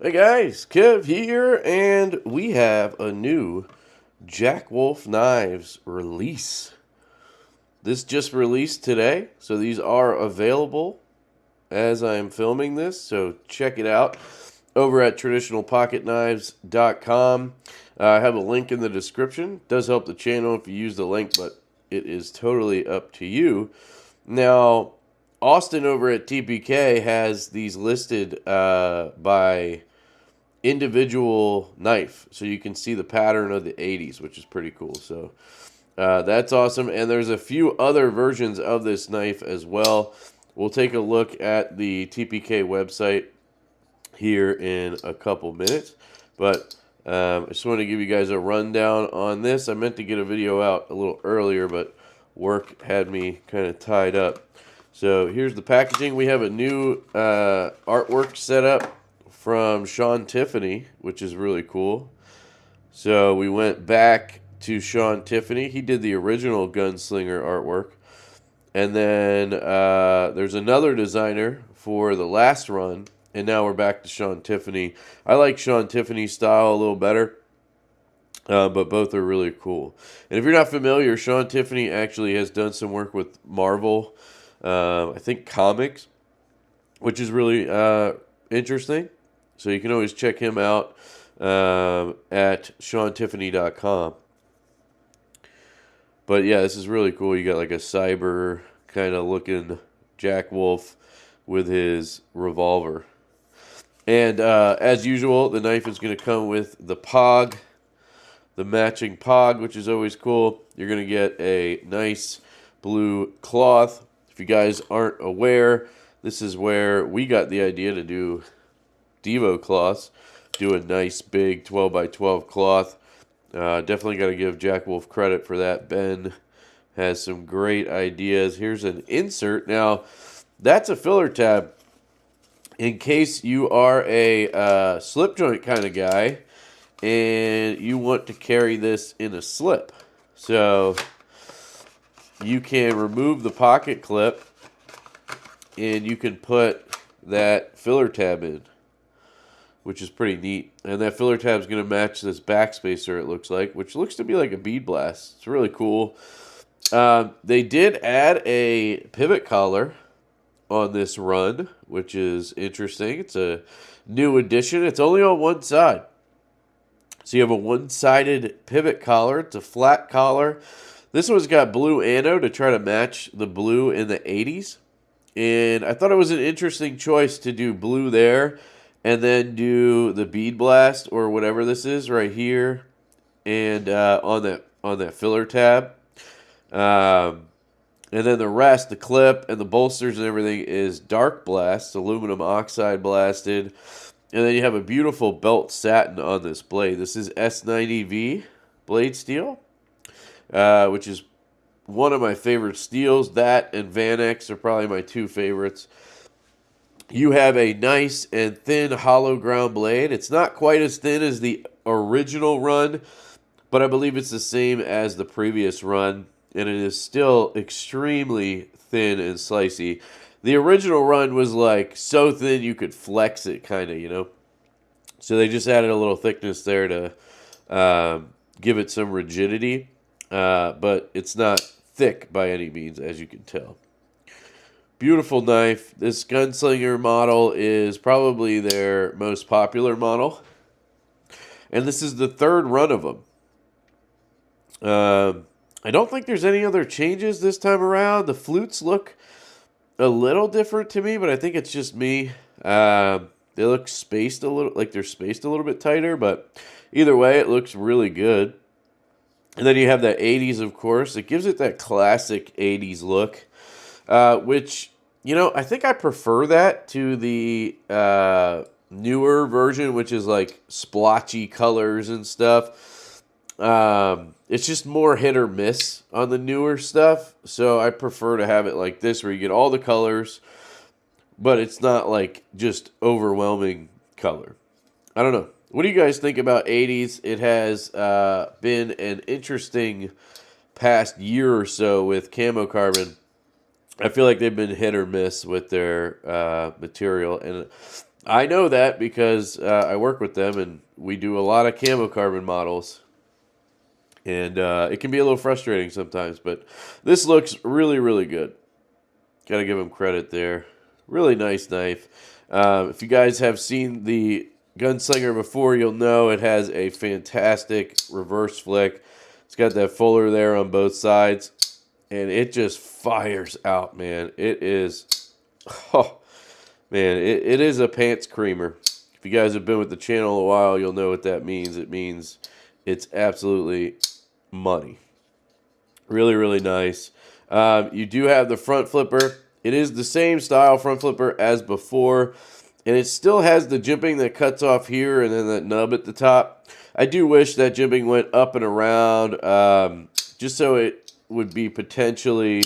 Hey guys, Kev here, and we have a new Jack Wolf Knives release. This just released today, so these are available as I'm filming this, so check it out over at traditionalpocketknives.com. I have a link in the description. It does help the channel if you use the link, but it is totally up to you. Now, Austin over at TPK has these listed by individual knife, so you can see the pattern of the 80s, which is pretty cool. So that's awesome. And there's a few other versions of this knife as well. We'll take a look at the TPK website here in a couple minutes, but I just want to give you guys a rundown on this. I meant to get a video out a little earlier, but work had me kind of tied up. So here's the packaging. We have a new artwork set up from Sean Tiffany, which is really cool. So we went back to Sean Tiffany. He did the original Gunslinger artwork. And then there's another designer for the last run. And now we're back to Sean Tiffany. I like Sean Tiffany's style a little better. But both are really cool. And if you're not familiar, Sean Tiffany actually has done some work with Marvel, I think comics, which is really interesting. So you can always check him out at SeanTiffany.com. But yeah, this is really cool. You got like a cyber kind of looking Jack Wolf with his revolver. And as usual, the knife is going to come with the POG, the matching POG, which is always cool. You're going to get a nice blue cloth. If you guys aren't aware, this is where we got the idea to do Divo cloths. Do a nice big 12 by 12 cloth. Definitely got to give Jack Wolf credit for that. Ben has some great ideas. Here's an insert. Now, that's a filler tab. In case you are a slip joint kind of guy and you want to carry this in a slip. So you can remove the pocket clip and you can put that filler tab in, which is pretty neat. And that filler tab is going to match this backspacer, it looks like, which looks to be like a bead blast. It's really cool. They did add a pivot collar on this run, which is interesting. It's a new addition. It's only on one side. So you have a one-sided pivot collar. It's a flat collar. This one's got blue anode to try to match the blue in the 80s. And I thought it was an interesting choice to do blue there and then do the bead blast or whatever this is right here and on that filler tab. And then the rest, the clip and the bolsters and everything, is dark blast, aluminum oxide blasted. And then you have a beautiful belt satin on this blade. This is S90V blade steel, which is one of my favorite steels. That and Van X are probably my two favorites. You have a nice and thin hollow ground blade. It's not quite as thin as the original run, but I believe it's the same as the previous run, and it is still extremely thin and slicey. The original run was like so thin you could flex it, kind of, you know. So they just added a little thickness there to give it some rigidity, but it's not thick by any means, as you can tell. Beautiful knife. This Gunslinger model is probably their most popular model, and this is the third run of them. I don't think there's any other changes this time around. The flutes look a little different to me, but I think it's just me. They look spaced a little, like they're spaced a little bit tighter, but either way, it looks really good. And then you have that 80s, of course. It gives it that classic 80s look, which, you know, I think I prefer that to the newer version, which is like splotchy colors and stuff. It's just more hit or miss on the newer stuff. So I prefer to have it like this, where you get all the colors, but it's not like just overwhelming color. I don't know. What do you guys think about 80s? It has been an interesting past year or so with Camo Carbon. I feel like they've been hit or miss with their material, and I know that because I work with them and we do a lot of camo carbon models. And it can be a little frustrating sometimes, but this looks really, really good. Gotta give them credit there. Really nice knife. If you guys have seen the Gunslinger before, you'll know it has a fantastic reverse flick. It's got that fuller there on both sides, and it just fires out, man. It is, oh, man, it is a pants creamer. If you guys have been with the channel a while, you'll know what that means. It means it's absolutely money. Really, really nice. You do have the front flipper. It is the same style front flipper as before, and it still has the jimping that cuts off here and then that nub at the top. I do wish that jimping went up and around, just so it would be potentially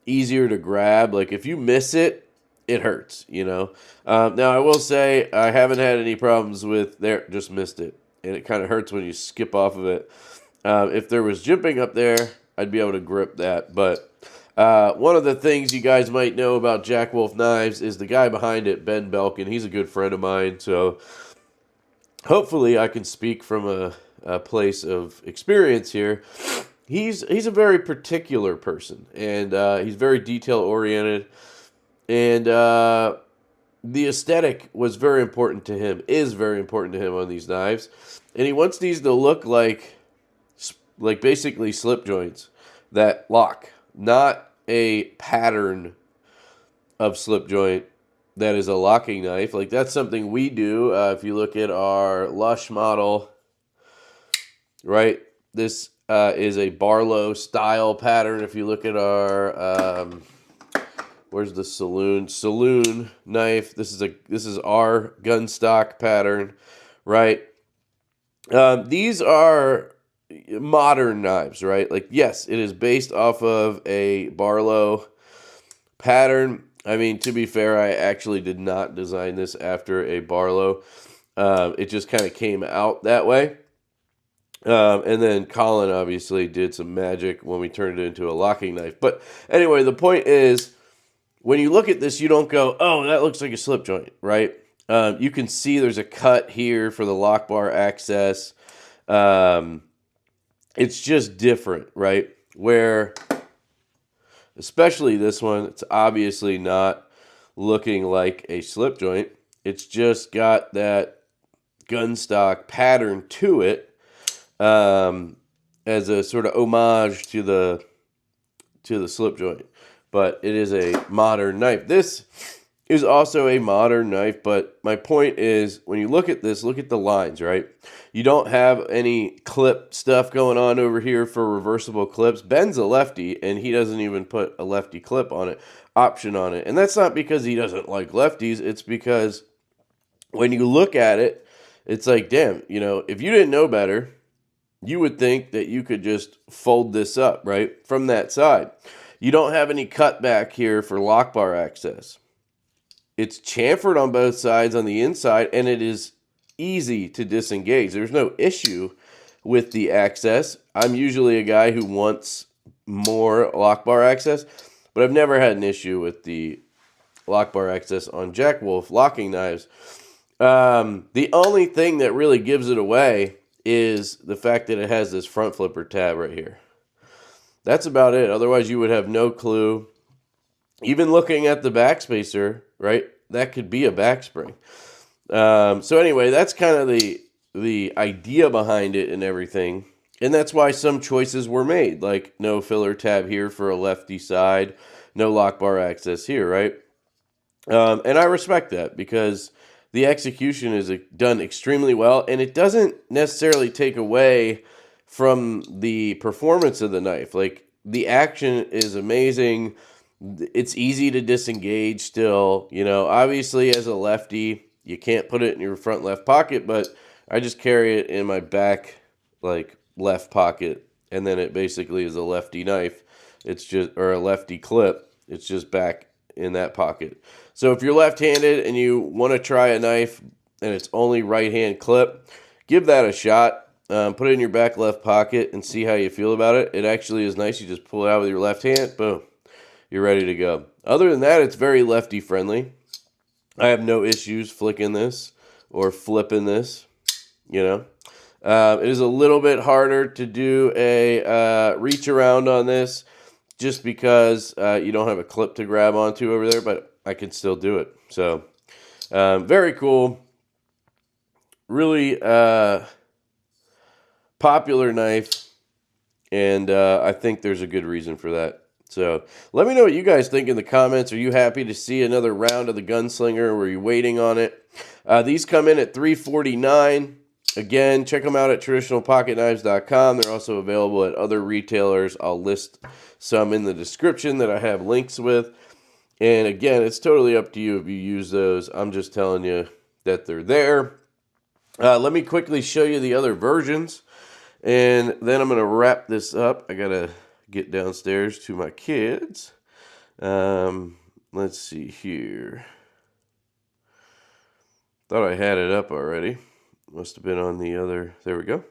easier to grab. Like if you miss it, it hurts, you know. Now I will say I haven't had any problems with there. Just missed it, and it kind of hurts when you skip off of it. If there was jimping up there, I'd be able to grip that. But one of the things you guys might know about Jack Wolf Knives is the guy behind it, Ben Belkin. He's a good friend of mine, so hopefully I can speak from a place of experience here. He's a very particular person, and he's very detail-oriented, and the aesthetic was very important to him, is very important to him on these knives, and he wants these to look like basically slip joints that lock, not a pattern of slip joint that is a locking knife. Like that's something we do. If you look at our Lush model, right, this is a Barlow style pattern. If you look at our where's the saloon knife, this is our gun stock pattern, right? These are modern knives, right? Like, yes, it is based off of a Barlow pattern. I mean, to be fair, I actually did not design this after a Barlow. It just kind of came out that way. And then Colin obviously did some magic when we turned it into a locking knife. But anyway, the point is, when you look at this, you don't go, oh, that looks like a slip joint, right? You can see there's a cut here for the lock bar access. It's just different, right? Where, especially this one, it's obviously not looking like a slip joint. It's just got that gun stock pattern to it, as a sort of homage to the slip joint. But it is a modern knife. This is also a modern knife, but my point is, when you look at this, look at the lines, right? You don't have any clip stuff going on over here for reversible clips. Ben's a lefty, and he doesn't even put a lefty clip on it, option on it. And that's not because he doesn't like lefties. It's because when you look at it, it's like, damn, you know, if you didn't know better, you would think that you could just fold this up, right, from that side. You don't have any cutback here for lock bar access. It's chamfered on both sides on the inside, and it is easy to disengage. There's no issue with the access. I'm usually a guy who wants more lock bar access, but I've never had an issue with the lock bar access on Jack Wolf locking knives. The only thing that really gives it away is the fact that it has this front flipper tab right here. That's about it. Otherwise, you would have no clue. Even looking at the backspacer, right, that could be a backspring. So anyway, that's kind of the idea behind it and everything. And that's why some choices were made, like no filler tab here for a lefty side, no lock bar access here, right? And I respect that because the execution is done extremely well, and it doesn't necessarily take away from the performance of the knife. Like, the action is amazing. It's easy to disengage still. You know, obviously as a lefty, you can't put it in your front left pocket, but I just carry it in my back, like, left pocket, and then it basically is a lefty knife. It's just, or a lefty clip. It's just back in that pocket. So if you're left-handed and you want to try a knife and it's only right-hand clip, give that a shot. Put it in your back left pocket and see how you feel about it. It actually is nice. You just pull it out with your left hand. Boom. You're ready to go. Other than that, it's very lefty friendly. I have no issues flicking this or flipping this, you know. It is a little bit harder to do a reach around on this just because you don't have a clip to grab onto over there, but I can still do it. So, very cool. Really popular knife, and I think there's a good reason for that. So let me know what you guys think in the comments. Are you happy to see another round of the Gunslinger, or are you waiting on it? These come in at $349. Again, check them out at traditionalpocketknives.com. They're also available at other retailers. I'll list some in the description that I have links with. And again, it's totally up to you if you use those. I'm just telling you that they're there. Let me quickly show you the other versions, and then I'm going to wrap this up. I got to get downstairs to my kids. Let's see here. Thought I had it up already. Must have been on the other. There we go.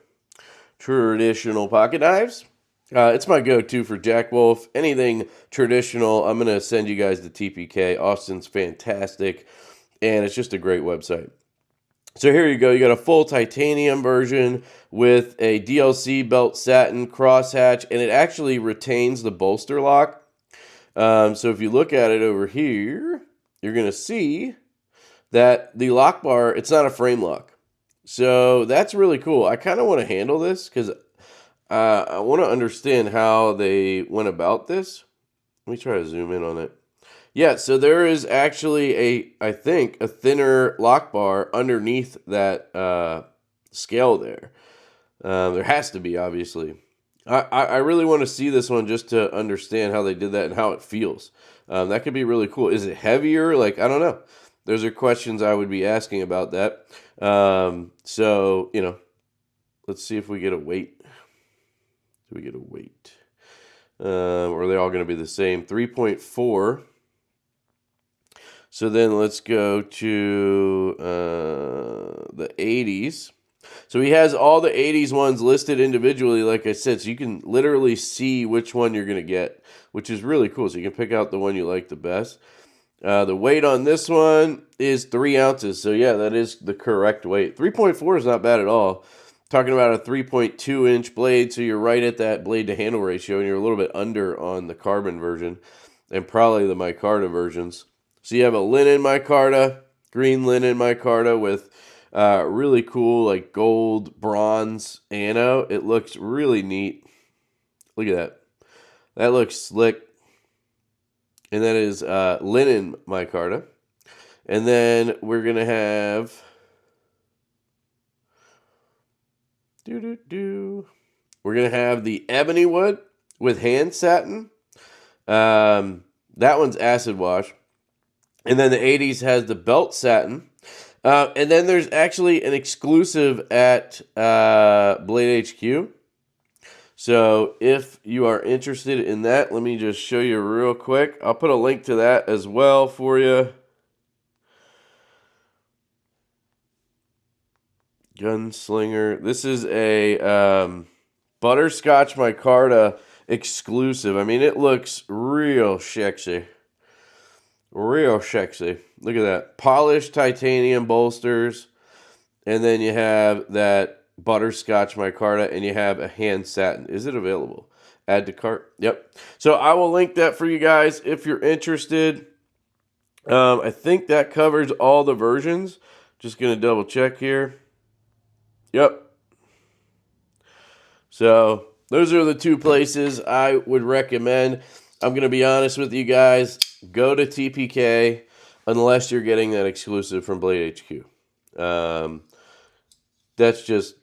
Traditional pocket knives. It's my go-to for Jack Wolf. Anything traditional, I'm going to send you guys to TPK. Austin's fantastic, and it's just a great website. So here you go. You got a full titanium version with a DLC belt satin crosshatch, and it actually retains the bolster lock. So if you look at it over here, you're going to see that the lock bar, it's not a frame lock. So that's really cool. I kind of want to handle this because I want to understand how they went about this. Let me try to zoom in on it. Yeah, so there is actually I think, a thinner lock bar underneath that scale there. There has to be, obviously. I really want to see this one just to understand how they did that and how it feels. That could be really cool. Is it heavier? Like, I don't know. Those are questions I would be asking about that. So, you know, let's see if we get a weight. Do we get a weight? Or are they all going to be the same? 3.4. So then let's go to the 80s. So he has all the 80s ones listed individually, like I said, so you can literally see which one you're going to get, which is really cool. So you can pick out the one you like the best. The weight on this one is 3 ounces. So yeah, that is the correct weight. 3.4 is not bad at all. Talking about a 3.2 inch blade, so you're right at that blade to handle ratio, and you're a little bit under on the carbon version and probably the micarta versions. So you have a linen micarta, green linen micarta with really cool like gold bronze anode. It looks really neat. Look at that. That looks slick. And that is linen micarta. And then we're going to have we're going to have the ebony wood with hand satin. That one's acid wash. And then the 80s has the belt satin. And then there's actually an exclusive at Blade HQ. So if you are interested in that, let me just show you real quick. I'll put a link to that as well for you. Gunslinger. This is a butterscotch micarta exclusive. I mean, it looks real sexy. Real sexy. Look at that. Polished titanium bolsters. And then you have that butterscotch micarta, and you have a hand satin. Is it available? Add to cart. Yep. So I will link that for you guys if you're interested. I think that covers all the versions. Just going to double check here. Yep. So those are the two places I would recommend. I'm going to be honest with you guys. Go to TPK unless you're getting that exclusive from Blade HQ. That's just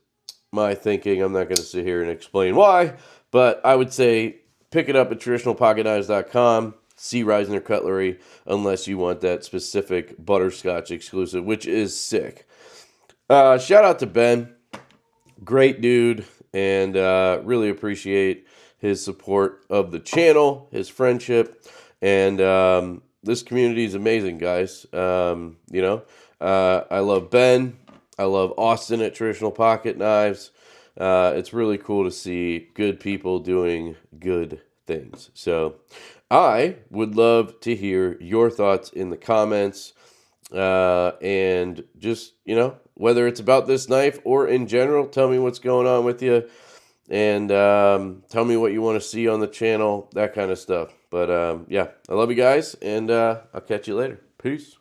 my thinking. I'm not going to sit here and explain why, but I would say pick it up at traditionalpocketknives.com. See Reisner Cutlery unless you want that specific butterscotch exclusive, which is sick. Shout out to Ben. Great dude, and really appreciate his support of the channel, his friendship, and this community is amazing, guys. I love Ben. I love Austin at Traditional Pocket Knives. It's really cool to see good people doing good things. So, I would love to hear your thoughts in the comments. And just, whether it's about this knife or in general, tell me what's going on with you. And tell me what you want to see on the channel, that kind of stuff. But yeah, I love you guys, and I'll catch you later. Peace.